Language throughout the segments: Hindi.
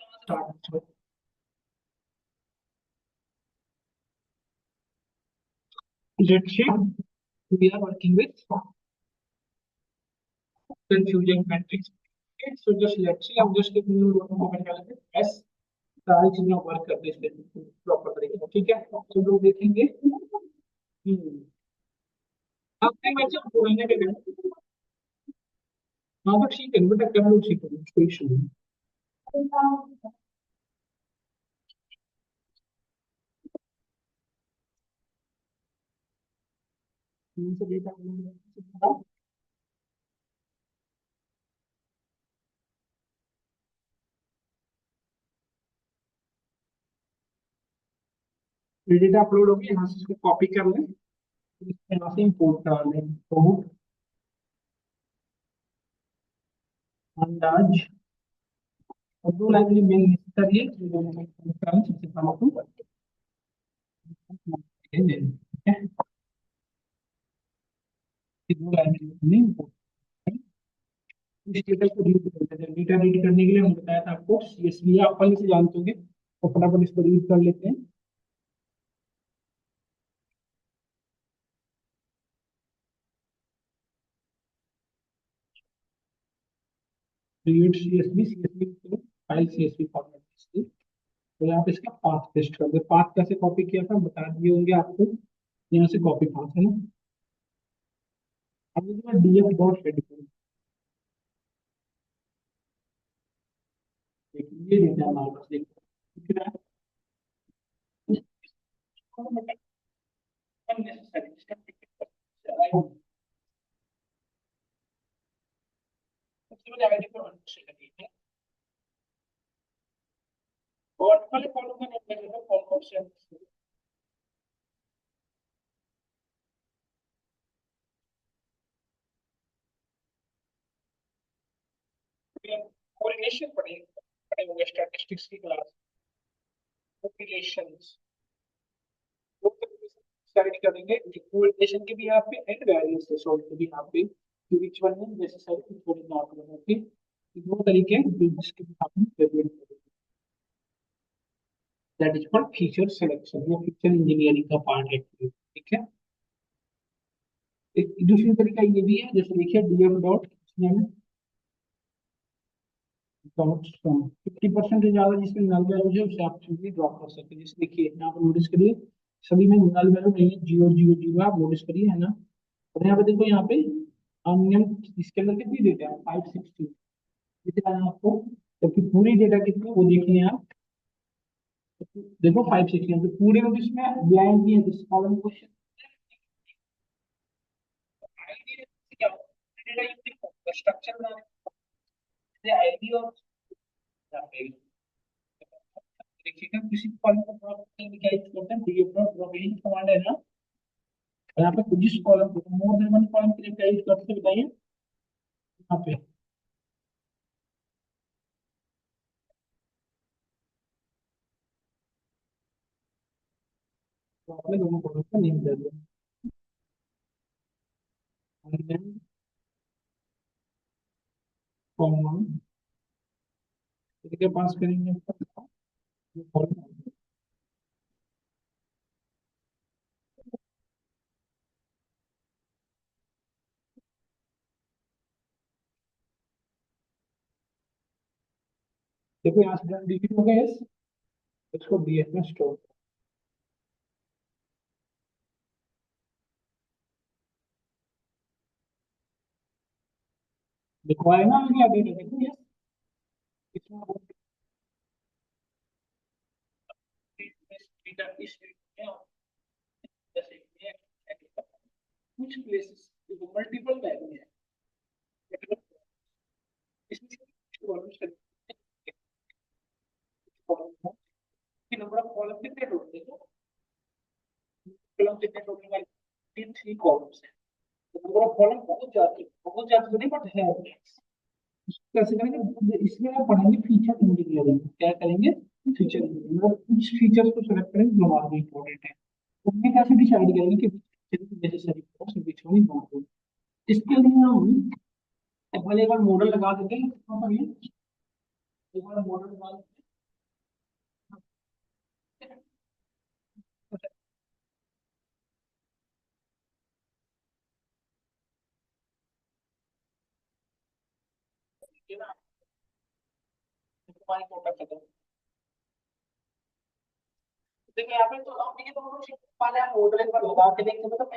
Start. Let's see. We are working with confusion matrix. Okay, so just let's see. I'm just giving you one moment S सारी चीजें वर्क करते हैं प्रॉपर तरीके से, ठीक है। तो लोग देखेंगे आपने मैं जब बोलने के लिए हाँ तो ठीक है बेटा कर लो, ठीक है कोई इशू नहीं। इनसे डेटा डेटा अपलोड हो गया, यहाँ से इसको कॉपी कर लें, यहाँ से इंपोर्ट करा लें तो अंदाज और दो लाइब्रेरी मेन करिए सबसे पहले तो दो लाइब्रेरी इंपोर्ट इस डेटा को रीड करते हैं। डेटा रीड करने के लिए हम बताया था आपको सीएसवी, आप पहले से जानते होंगे तो फटाफट इसको रीड कर लेते हैं। Read CSV, CSV file CSV format. तो यहाँ पे इसका पाथ पेस्ट कर दे। पाथ कैसे कॉपी किया था बता दिए होंगे आपको, यहाँ से कॉपी पाथ है ना। अब डीएफ डॉट हेड देखिए, ये डेटा हमारे पास देखो दिख रहा है unnecessary सबसे पहले आईडी को अनसेट करिए और वाले कॉलम का नाम लिखना कौन कौन से कोरिलेशन पढ़े पढ़े होंगे स्टैटिस्टिक्स की क्लास। कोरिलेशंस दो तरीके से स्टडी करेंगे, कोरिलेशन के भी यहाँ पे एंड वेरिएंस थ्रेशोल्ड के भी यहाँ पे which one is necessary for the not okay. दो तरीके हैं जिसके भी आपने वेरिएंट करेंगे, that is called feature selection, ये फीचर इंजीनियरिंग का पार्ट है, ठीक है। एक दूसरी तरीका ये भी है, जैसे देखिए डीएफ डॉट डॉट सम 50% से ज्यादा जिसमें नल वैल्यूज है उसे आप सिंपली ड्रॉप कर सकते हैं। जैसे देखिए यहाँ पर नोटिस करिए सभी में नल वैल्यू नहीं है, जीरो जीरो जीरो आप नोटिस करिए है ना। और यहाँ पे देखो यहाँ पे अनियम इसके अंदर कितनी डेटा है 560 दिख रहा है आपको, जबकि पूरी डेटा कितनी है वो देखिए आप। देखो 560 तो पूरे में इसमें ब्लैंक ही है दिस कॉलम क्वेश्चन स्ट्रक्चर में आईडी और देखिएगा किसी कॉलम को ड्रॉप करने में क्या यूज करते हैं, डीएफ डॉट ड्रॉप यही कमांड है ना। और यहाँ पे जिस कॉलम को मोर देन वन कॉलम के लिए क्या यूज करते हैं बताइए यहाँ पे। तो आपने दोनों कॉलम का नेम दे दिया कॉलम के पास करेंगे देखो यहाँ से डीपी हो गया, इसको डीएफ में स्टोर लिखवाए ना मैंने अभी देखो ये इसमें डेटा इस जैसे कुछ प्लेसेस मल्टीपल वैल्यू है इसमें कॉलम्स के नंबर ऑफ कॉलम कितने टोटल है, कॉलम कितने टोटल वाले तीन थ्री कॉलम्स है। तो नंबर ऑफ कॉलम बहुत ज्यादा तो नहीं बट है। कैसे करेंगे इसमें आप पढ़ेंगे फीचर इंजीनियरिंग, क्या करेंगे फीचर इंजीनियरिंग, मतलब कुछ फीचर्स को सेलेक्ट करेंगे जो हमारे लिए इंपॉर्टेंट है। तो ये कैसे डिसाइड करेंगे कि necessary for which one is not. इसके लिए हम पहले एक बार मॉडल लगा देते हैं, एक बार मॉडल लगा देते हैं। ये ना तुम्हारी कोटा खत्म। देखिए यहाँ पे तो आप ये दोनों शिफ्ट पहले आप मॉडल पर लगा के देखते मतलब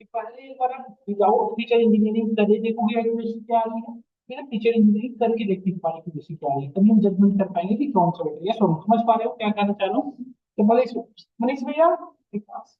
कि पहले एक बार आप विदाउट टीचर इंजीनियरिंग करे देखोगे एक्यूरेसी क्या आ रही है, फिर आप टीचर इंजीनियरिंग करके देखते हैं तुम्हारी एक्यूरेसी क्या आ रही है, तभी हम जजमेंट कर पाएंगे कि कौन सा बेटर है। समझ पा रहे हो क्या कहना चाह रहा हूँ? तो मनीष मनीष भैया एक पास।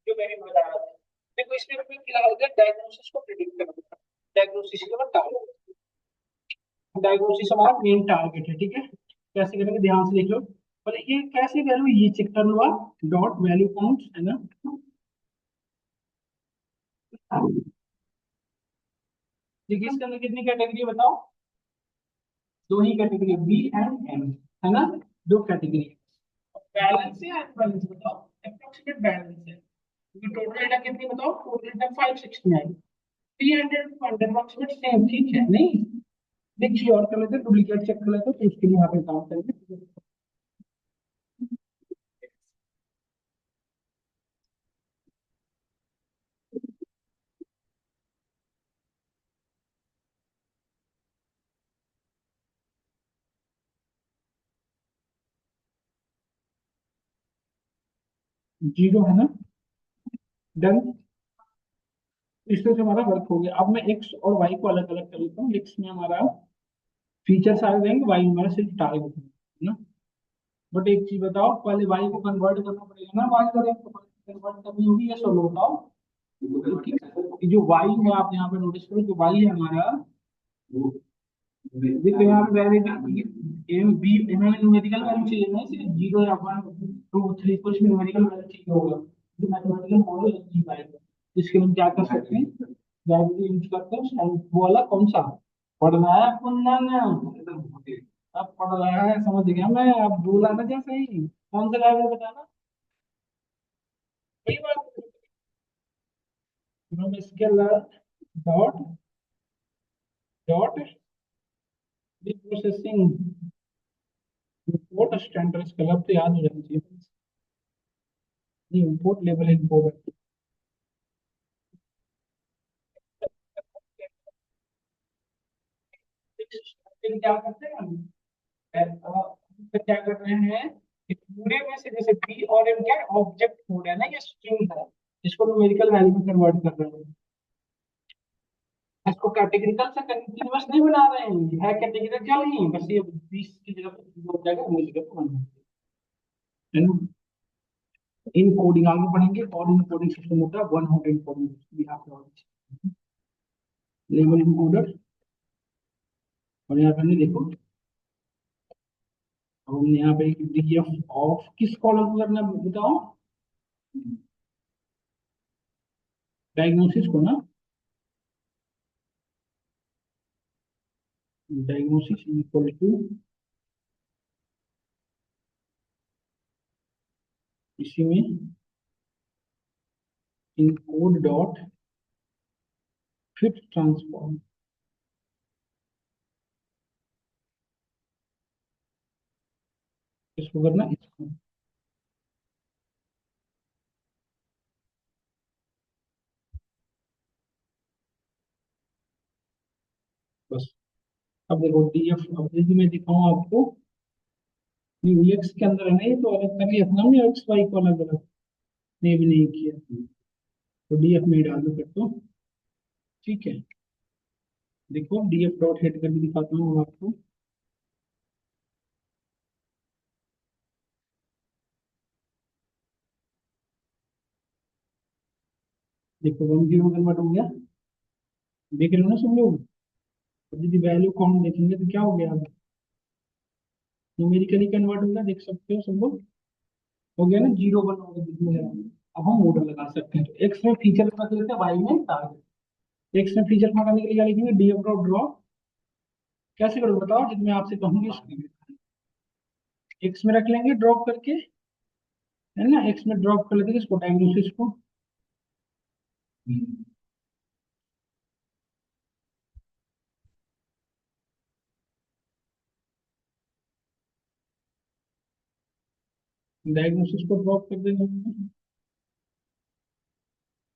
जो मैंने बता रहा था देखो इसमें हमें क्या लगा डायग्नोसिस को प्रिडिक्ट करना। डायग्नोसिस के बाद टारगेट, डायग्नोसिस हमारा मेन टारगेट है, ठीक है। कैसे करेंगे ध्यान से देख लो। पर ये कैसे वैल्यू ये चेक कर लो आप, डॉट वैल्यू काउंट है ना। देखिए इसके अंदर कितनी कैटेगरी है बताओ? दो ही कैटेगरी, बी एंड एम, है ना। दो कैटेगरी। बैलेंस है अनबैलेंस बताओ, अप्रोक्सीमेट बैलेंस है क्योंकि टोटल डेटा कितनी बताओ, टोटल डेटा 569, 300 अप्रोक्सीमेट सेम, ठीक है नहीं। देखिए और कर लेते डुप्लीकेट चेक कर लेते तो इसके लिए यहाँ पे काम करेंगे। जीरो है ना, डन। इसमें से हमारा वर्क हो गया। अब मैं एक्स और वाई को अलग अलग कर लेता हूँ। एक्स में हमारा फीचर्स आ जाएंगे, वाई में हमारा सिर्फ टारगेट है ना। बट एक चीज बताओ, पहले वाई को कन्वर्ट करना पड़ेगा ना, वाई को कन्वर्ट करनी होगी, ये सोलो बताओ। क्योंकि जो वाई है आप यहाँ पे नोटिस करो, जो वाई है हमारा, देखो यहाँ पे वैलिड एम बी हमें न्यूमेरिकल वैल्यू चाहिए ना, इसे जीरो या वन टू थ्री कुछ भी न्यूमेरिकल वैल्यू चाहिए होगा, जो मैथमेटिकल मॉडल जी पाएगा। इसके लिए हम क्या कर सकते हैं, वैल्यू यूज करते हैं। और वो वाला कौन सा पढ़ना है अपन ना, अब पढ़ रहा है समझ गया मैं, अब बोला ना जैसे ही कौन सा लाइब्रेरी बताना। वही बात, हम इसके dot dot processing import standard colour तो याद हो जाना चाहिए। नहीं इंपोर्ट लेवल इंपोर्ट, फिर क्या करते हैं हम, फिर क्या कर रहे हैं कि पूरे में से जैसे बी और एम क्या ऑब्जेक्ट कोड है ना, ये स्ट्रिंग है, इसको न्यूमेरिकल वैल्यू में कन्वर्ट कर रहे हैं। इसको कैटेगरिकल से कंटीन्यूअस नहीं बना रहे हैं, है कैटेगरिकल ही, बस ये 20 की जगह पे 0 हो जाएगा, 19 की जगह पे 1 हो जाएगा। इन कोडिंग आगे बढ़ेंगे और इन कोडिंग सिस्टम होता है 100 कोडिंग यहाँ पे लेवल इंकोडर। और यहाँ पे नहीं देखो अब हमने यहाँ पे डीएफ ऑफ किस कॉलम को करना है बताओ, डायग्नोसिस को ना, डायग्नोसिस इक्वल टू इसी में इनकोड डॉट फिट ट्रांसफॉर्म, इसको करना इसको, बस। अब देखो डीएफ, अब यदि मैं दिखाऊं आपको, एक्स के अंदर है ना, ये तो अलग कर लिया था ना एक्स वाई को अलग अलग, ने भी नहीं किया, तो डीएफ में ही डाल दो फिर तो, ठीक है। देखो डीएफ डॉट हेड करके दिखाता हूँ आपको, देखो 1 0 कन्वर्ट हो गया, देख रहे हो ना सब लोग। अब यदि वैल्यू काउंट देखेंगे तो क्या हो गया, अब न्यूमेरिकली कन्वर्ट हो गया, देख सकते हो सब लोग, हो गया ना, 0 1 हो गया। अब हम मॉडल लगा सकते हैं, तो एक्स में फीचर रख लेते हैं, वाई में टारगेट। एक्स में फीचर लगाने के लिए क्या लिखेंगे, डीएफ डॉट ड्रॉ, कैसे करोगे बताओ, जब मैं आपसे कहूंगी एक्स में रख लेंगे ड्रॉप करके, है ना, एक्स में ड्रॉप कर लेते हैं इसको, डायग्नोसिस को, डायग्नोसिस को ड्रॉप कर देंगे,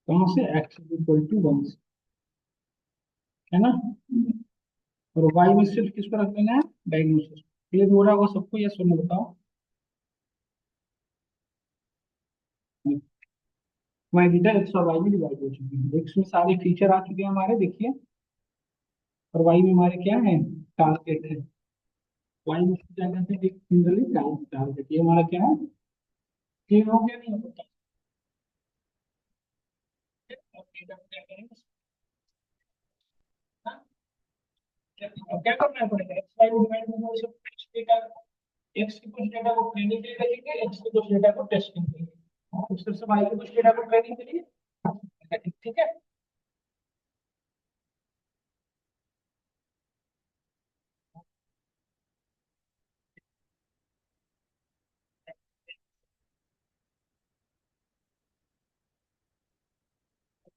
कहाँ से, एक्स इक्वल टू 1, है ना, और वाई में सिर्फ किसको रख लेना है, डायग्नोसिस। क्लियर हो रहा होगा सबको, यस और नो बताओ। हमारी डेटा एक्स और वाई में डिवाइड हो चुकी है, एक्स में सारे फीचर आ चुके हैं हमारे, देखिए, और वाई में हमारे क्या है, टारगेट है। वाई में क्या कहते हैं, सिंगली टारगेट, ये हमारा क्या है, क्लियर हो गया नहीं होता। अब डेटा को क्या करेंगे, हाँ? अब क्या करना पड़ेगा, एक्स वाई को डिवाइड करना, उसे कुछ डेटा, एक्स के कुछ डेटा को ट्रेनिंग के लिए रखेंगे, एक्स के कुछ डेटा को टेस्टिंग के लिए, और फिर से वाई के कुछ डेटा को ट्रेनिंग के लिए, ठीक है।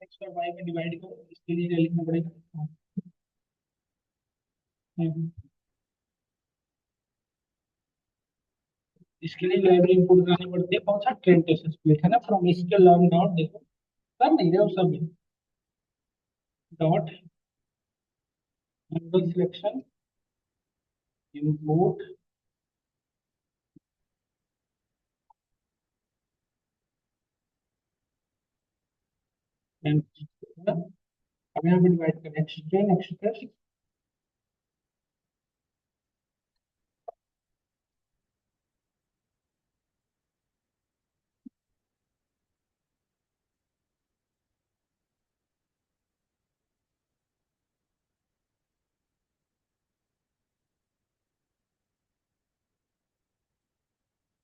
एक्स और वाई में डिवाइड करो, इसके लिए क्या लिखना पड़ेगा, हम्म, इसके लिए लाइब्रेरी इंपोर्ट करनी पड़ती है, कौन सा, ट्रेन टेस्ट स्प्लिट, है ना, फ्रॉम इसके लर्न डॉट, देखो कर नहीं रहे हो सब, डॉट मॉडल सिलेक्शन इंपोर्ट, अब यहाँ पे डिवाइड करें, एक्स ट्रेन एक्स टेस्ट,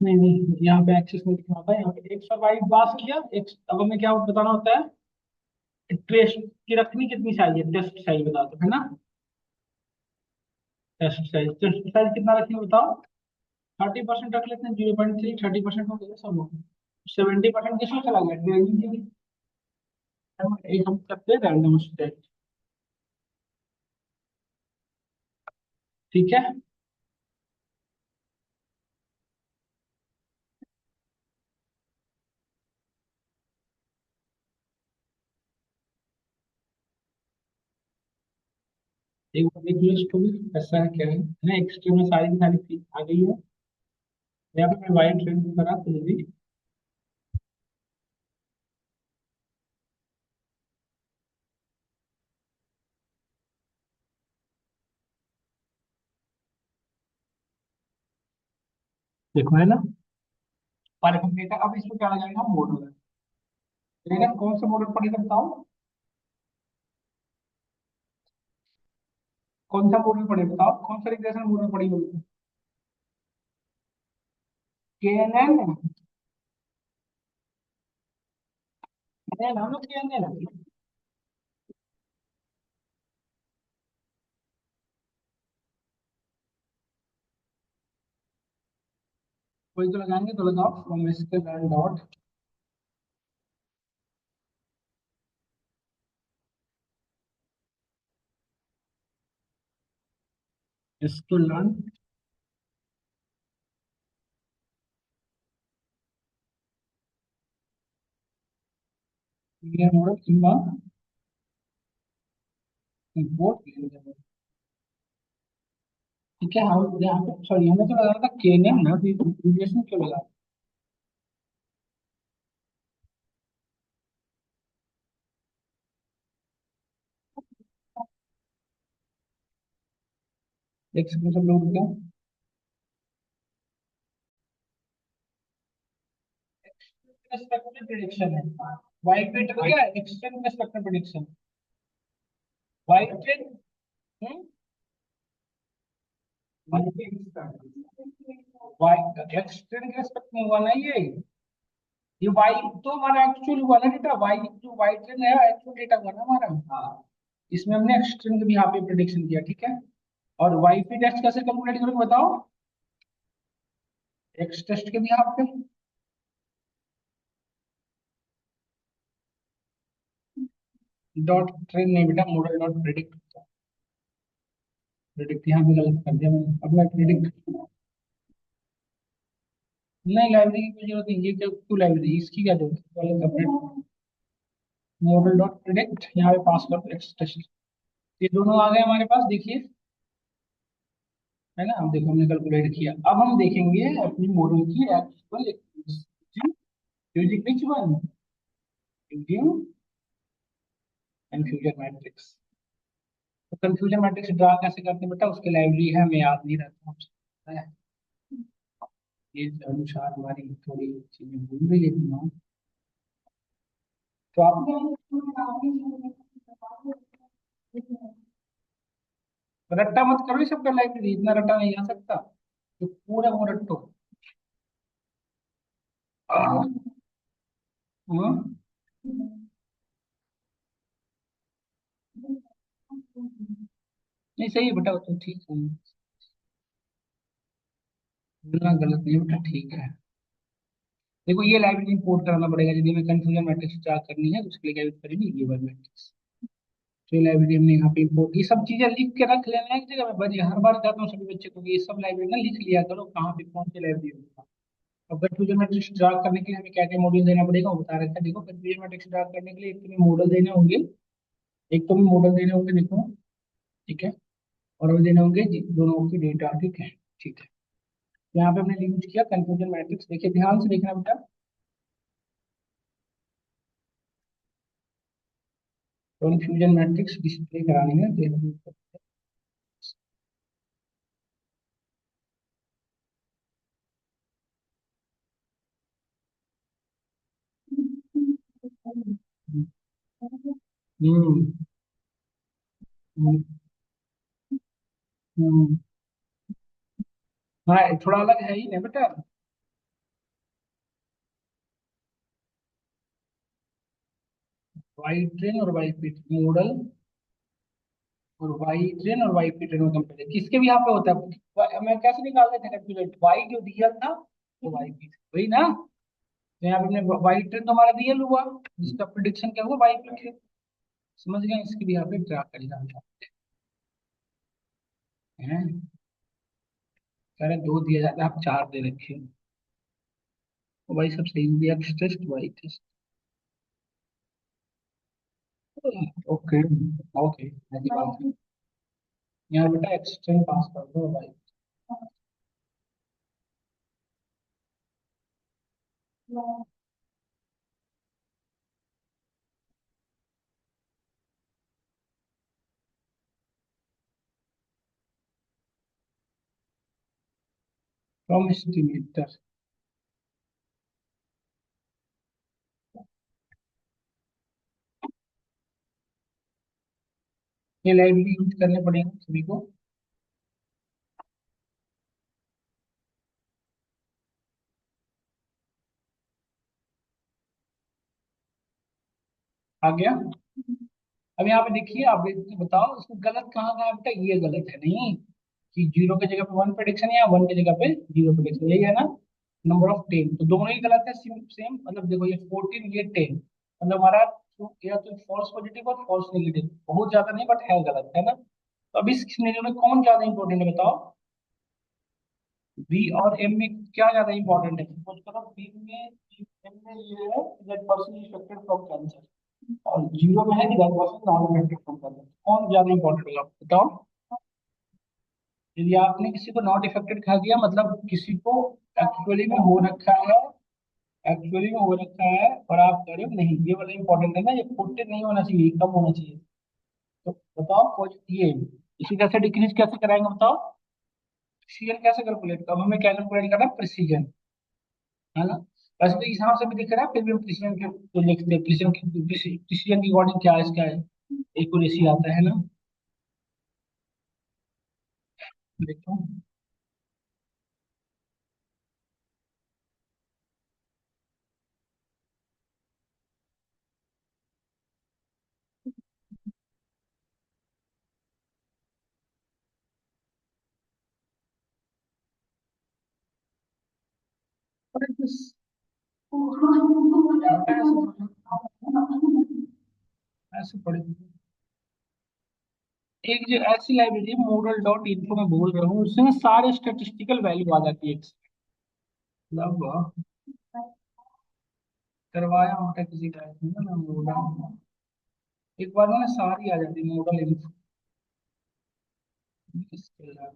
नहीं नहीं, यहाँ पे एक्सेस नहीं लिखना होता है, यहाँ पे एक्स और वाई पास किया, एक्स, अब हमें क्या बताना होता है, ट्रेस की रखनी कितनी चाहिए, टेस्ट साइज बता दो, है ना, टेस्ट साइज कितना रखेंगे बताओ, 30% रख लेते हैं, 0.3, 30% हो गया सब, 70% किसमें चला गया, ट्रेनिंग के लिए, एक हम करते हैं रैंडम स्टेट, ठीक है। एक बार देख लो इसको भी, ऐसा है क्या है ना, एक्सट्रीम में सारी की सारी चीज आ गई है, यहाँ पे मैं वाइट ट्रेन को करा तो ये भी, देखो है ना, पर डेटा, अब इसमें क्या लगाएगा, मॉडल, लेकिन कौन सा मॉडल पड़ेगा बताओ, कौन सा मॉडल पड़ेगा बताओ, कौन सा रिग्रेशन मॉडल पड़ेगा, KNN नाम है KNN। कोई तो लगाएंगे तो लगाओ फ्रॉम स्केलर डॉट स्केलर। ये मॉडल कितना इम्पोर्ट। ठीक है, हम यहाँ पे सॉरी हमें तो लगा था KNN ना, तो एब्रिविएशन क्यों लगा। एक सेकंड सब लोग क्या एक्सपेक्टेड प्रेडिक्शन है। वाइट रेट का क्या extend expected prediction. White rate white extend expect में हुआ ना ये वाई तो हमारा एक्चुअल हुआ ना डेटा, वाई जो वाइट रेट है एक्चुअल डेटा हुआ ना हमारा। हाँ, इसमें हमने एक्सटेंड भी यहाँ पे प्रेडिक्शन किया, ठीक है। और वाई पी टेस्ट कैसे कैलकुलेट करोगे बताओ। एक्स टेस्ट के भी यहाँ पे डॉट ट्रेन नहीं बेटा, मॉडल डॉट प्रिडिक्ट। प्रिडिक्ट यहाँ पे गलत कर दिया मैंने, अब मैं प्रिडिक्ट नहीं, लाइब्रेरी की कोई जरूरत नहीं, ये क्या क्यों लाइब्रेरी, इसकी क्या जरूरत है, पहले सेपरेट मॉडल डॉट प्रिडिक्ट यहाँ पे पास कर एक्स टेस्ट। ये दोनों आ गए हमारे पास, देखिए है ना। अब देखो हमने कैलकुलेट किया, अब हम देखेंगे अपनी मॉडल की actual using which one, using confusion matrix. तो कंफ्यूजन मैट्रिक्स ड्रा कैसे करते हैं बेटा, उसकी लाइब्रेरी है, हमें याद नहीं रहता है। ये अनुसार हमारी थोड़ी चीजें भूल गई है दिमाग। तो आप रट्टा मत करो, ये सबका लाइब्रेरी इतना रट्टा नहीं आ सकता, तो पूरा वो रट्टो। हाँ। नहीं सही है बेटा, वो तो ठीक है, बोलना गलत नहीं है बेटा, ठीक है। देखो ये लाइब्रेरी इंपोर्ट कराना पड़ेगा, यदि हमें कंफ्यूजन मैट्रिक्स ड्रा करनी है तो उसके लिए क्या यूज करेंगे, ये वाला मैट्रिक्स। तो ये लाइब्रेरी हमने यहाँ पे इंपोर्ट, ये सब चीजें लिख के रख लेना है एक जगह में, बस हर बार कहता हूँ सभी बच्चे को कि ये सब लाइब्रेरी ना लिख लिया करो, कहाँ पे कौन सी लाइब्रेरी होगा। अब कंफ्यूजन मैट्रिक्स ड्रा करने के लिए हमें क्या क्या मॉड्यूल देना पड़ेगा वो बता रखा है। देखो कंफ्यूजन मैट्रिक्स ड्रा करने के लिए एक तो मॉडल देने होंगे, एक तो मॉडल देने होंगे देखो, ठीक है। और हमें देने होंगे दोनों की डेटा, ठीक है। ठीक है, यहाँ पे हमने यूज किया कंफ्यूजन मैट्रिक्स, देखिए ध्यान से देखना बेटा। कंफ्यूजन मैट्रिक्स डिस्प्ले करानी है तो हम्म हम्म, हम्म। हाँ थोड़ा अलग है ही ना बेटा। वाई ट्रेन और वाई पी मॉडल, और वाई ट्रेन और वाई पी ट्रेन में कंपेयर किसके भी यहाँ पे होता है। मैं कैसे निकाल देते हैं कंफ्यूजन, वाई जो रियल था तो वाई पी वही ना। तो यहाँ पे हमने वाई ट्रेन तो हमारा रियल हुआ, जिसका प्रिडिक्शन क्या हुआ वाई पी ट्रेन। समझ गए, इसके भी यहाँ पे ड्रा कर लिया है। कह रहे दो दिया जाता है, आप चार दे रखे हो, तो वही सब सही दिया, test Y test. Okay okay, ऐसी बात है। यहाँ बेटा एक्सटेंड पास कर दो भाई। फ्रॉम एस्टिमेटर, ये लाइब्रेरी यूज करने पड़ेगा सभी को। आ गया। अब यहाँ पे देखिए, आप बताओ इसको गलत कहाँ कहाँ है बेटा, ये गलत है नहीं कि जीरो की जगह पे वन प्रेडिक्शन या वन की जगह पे जीरो प्रेडिक्शन, यही है ना। नंबर ऑफ टेन तो दोनों ही गलत है, सेम सेम, मतलब देखो ये 14 ये 10, मतलब हमारा या तो फॉल्स पॉजिटिव और फॉल्स नेगेटिव, बहुत ज्यादा नहीं बट है गलत, है ना। तो अब इस सिनेरियो में कौन ज्यादा इंपॉर्टेंट है बताओ, बी और एम में क्या ज्यादा इंपॉर्टेंट है, सपोज करो बी में, एम में ये है that person is affected from cancer, और जीरो में है कि that person not affected from cancer, कौन ज्यादा इंपॉर्टेंट होगा बताओ। यदि आपने किसी को नॉट इफेक्टेड कहा दिया, मतलब किसी को एक्चुअली में हो रखा है, एक्चुअली में हो रखा है और आप कह रहे हो नहीं, ये वाला इंपॉर्टेंट है ना, ये 14 नहीं होना चाहिए, कम होना चाहिए। तो बताओ ये इसी कैसे डिक्रीज कैसे कराएंगे बताओ, प्रिसीजन कैसे कैलकुलेट कर, हमें क्या कैलकुलेट करना है, प्रिसीजन, है ना। वैसे तो इस हिसाब से भी दिख रहा है, फिर भी हम प्रिसीजन के तो लिखते हैं, प्रिसीजन की अकॉर्डिंग क्या है इसका है, एक्यूरेसी आता है ना। देखो ऐसे पढ़े, एक जो ऐसी लाइब्रेरी मॉडल डॉट इन्फो में बोल रहा हूँ, उसमें सारे स्टेटिस्टिकल वैल्यू आ जाती है, मतलब करवाया होता किसी टाइप में ना मॉडल, एक बार में ना सारी आ जाती है मॉडल इन्फो, इसके अलावा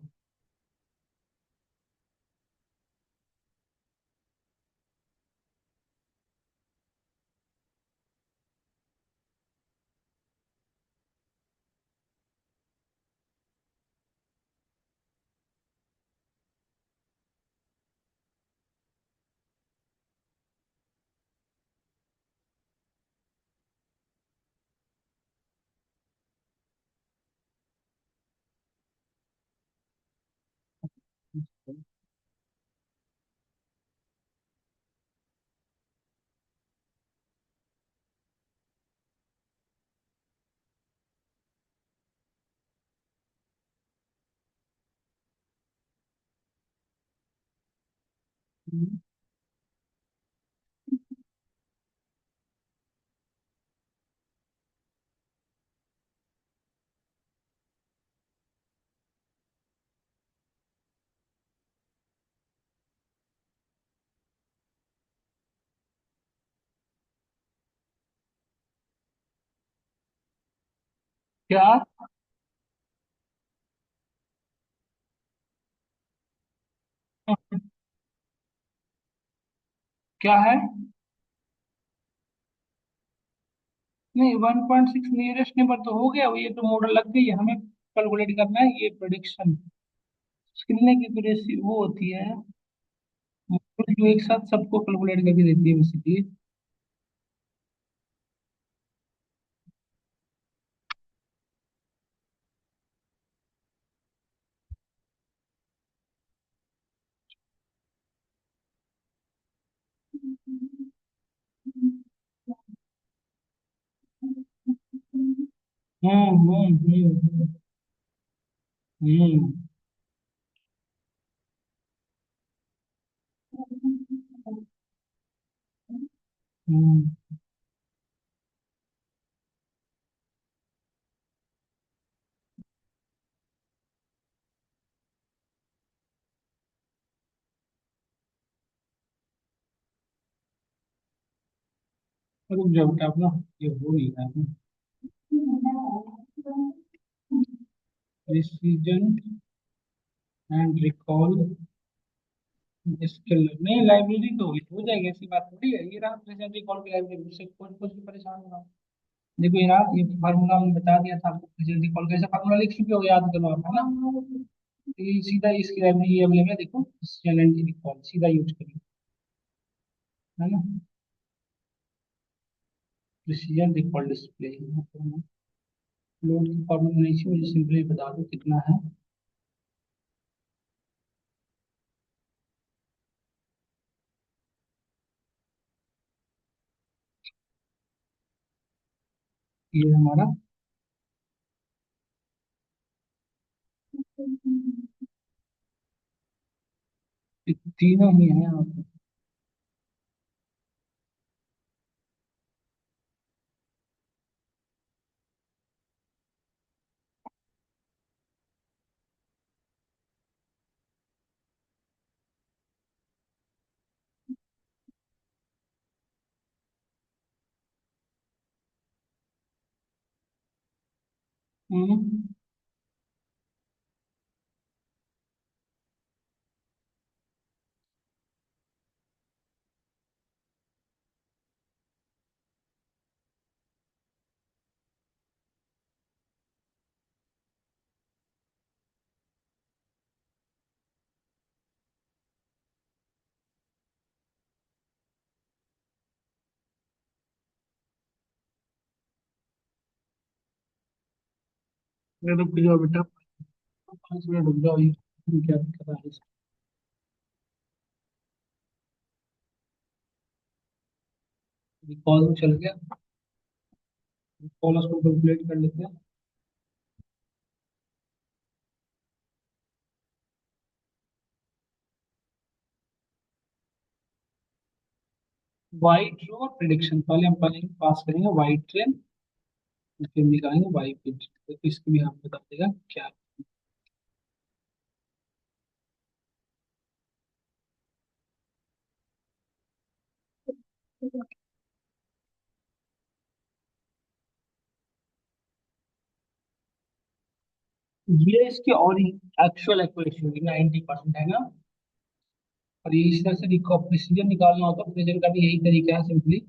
क्या क्या है, नहीं 1.6 नियरेस्ट नेबर तो हो गया, ये तो मॉडल लग गई है, हमें कैलकुलेट करना है ये प्रेडिक्शन, स्क्रीनिंग की एक्यूरेसी वो होती है मॉडल जो एक साथ सबको कैलकुलेट करके देती है बेसिकली। हम्म हम्म रुक जाओ बेटा अपना, ये हो नहीं रहा है, प्रिसीजन एंड रिकॉल स्किल, नहीं लाइब्रेरी तो हो जाएगी, ऐसी बात थोड़ी है, ये रहा प्रिसीजन रिकॉल की लाइब्रेरी, उससे कुछ कुछ परेशान हो रहा हूँ। देखो ये रहा, ये फार्मूला हमने बता दिया था आपको, प्रिसीजन रिकॉल कैसे फार्मूला लिख चुके हो, याद करो आप, है ना। तो ये सीधा इसकी लाइब्रेरी अवेलेबल है, देखो प्रिसीजन एंड रिकॉल सीधा यूज करिए, है ना। प्रिसीजन रिकॉल डिस्प्ले, लोड की फार्मूला नहीं चाहिए मुझे, सिंपली बता दो कितना है। ये हमारा ये तीनों ही है यहाँ पे। हम्म। अरे रुक जाओ बेटा, 5 मिनट रुक जाओ, ये क्या दिक्कत आ रही है? कॉल चल गया, कॉल उसको कैलकुलेट कर लेते हैं। वाई ट्रू और प्रिडिक्शन, पहले हम पहले पास करेंगे वाई ट्रेन, फिर निकालेंगे वाई फिट, तो इसकी भी हम बता देगा क्या। ये इसकी और एक्चुअल एक्वेशन 90% है ना। और ये इस तरह से प्रिसीजन निकालना होता है, प्रिसीजन का भी यही तरीका है सिंपली।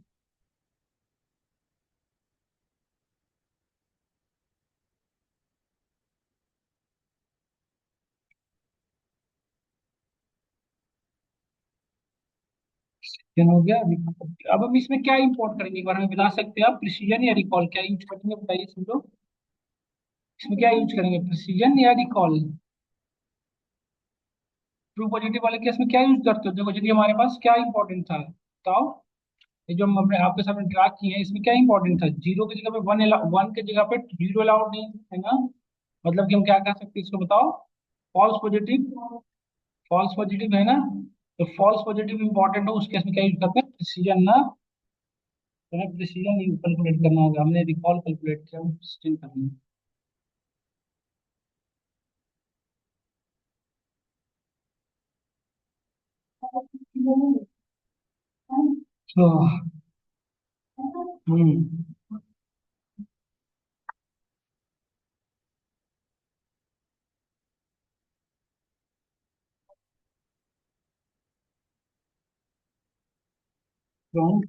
प्रिसीजन हो गया। अब हम इसमें क्या इंपोर्ट करेंगे, एक बार हमें बता सकते हैं आप? प्रिसीजन या रिकॉल क्या यूज करेंगे, बताइए सब लोग। इसमें क्या यूज करेंगे, प्रिसीजन या रिकॉल? ट्रू पॉजिटिव वाले केस में क्या यूज करते हो? देखो यदि हमारे पास क्या इंपॉर्टेंट था बताओ। ये जो हम अपने आपके सामने ड्रा किए हैं, इसमें क्या इंपॉर्टेंट था? जीरो की जगह पे वन, वन की जगह पे जीरो अलाउड नहीं है ना। मतलब कि हम क्या कह सकते हैं इसको बताओ? False positive. फॉल्स पॉजिटिव है ना। तो फॉल्स पॉजिटिव इंपॉर्टेंट हो उस केस में क्या यूज करते हैं, प्रिसीजन ना। तो हमें प्रिसीजन कैलकुलेट करना होगा, हमने रिकॉल कैलकुलेट किया, प्रिसीजन करना है। तो हम्म। तो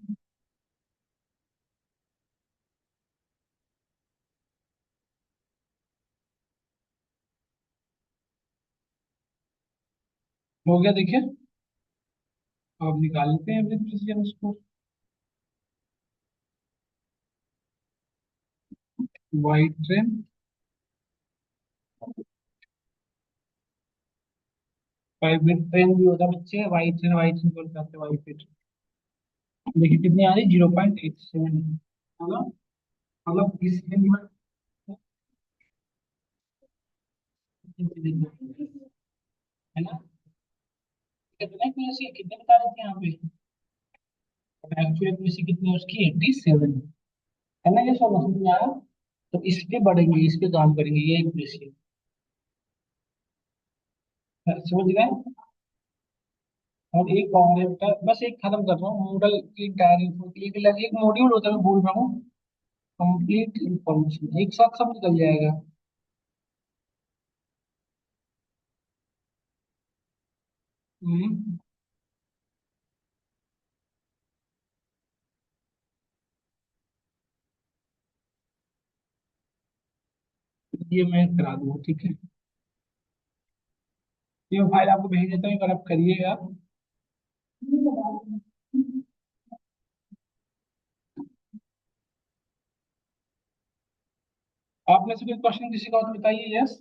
हो गया देखिए। अब निकाल लेते हैं precision score. White train, 5 minute train भी होता है बच्चे, वाइट ट्रेन बोल करते हैं, वाइट ट्रेन। देखिए कितनी आ रही, 0.87 है ना। मतलब इस दिन में है ना। कितने एक्यूरेसी, कितने बता रहे थे यहाँ पे? एक्चुअल एक्यूरेसी कितनी है उसकी, 87 है ना। ये सब समझ में आया। तो इस पे बढ़ेंगे, इस पे काम करेंगे, ये एक्यूरेसी समझ गए। और एक और है बेटा, बस एक खत्म कर रहा हूँ मॉडल की टायर इन्फो के लिए, एक मॉड्यूल होता है मैं बोल रहा हूँ, कंप्लीट इंफॉर्मेशन एक साथ सब निकल जाएगा। हम्म। ये मैं करा दूंगा, ठीक है। ये फाइल आपको भेज देता हूँ, एक बार आप करिएगा। आप में से कोई क्वेश्चन किसी का हो तो बताइए, यस।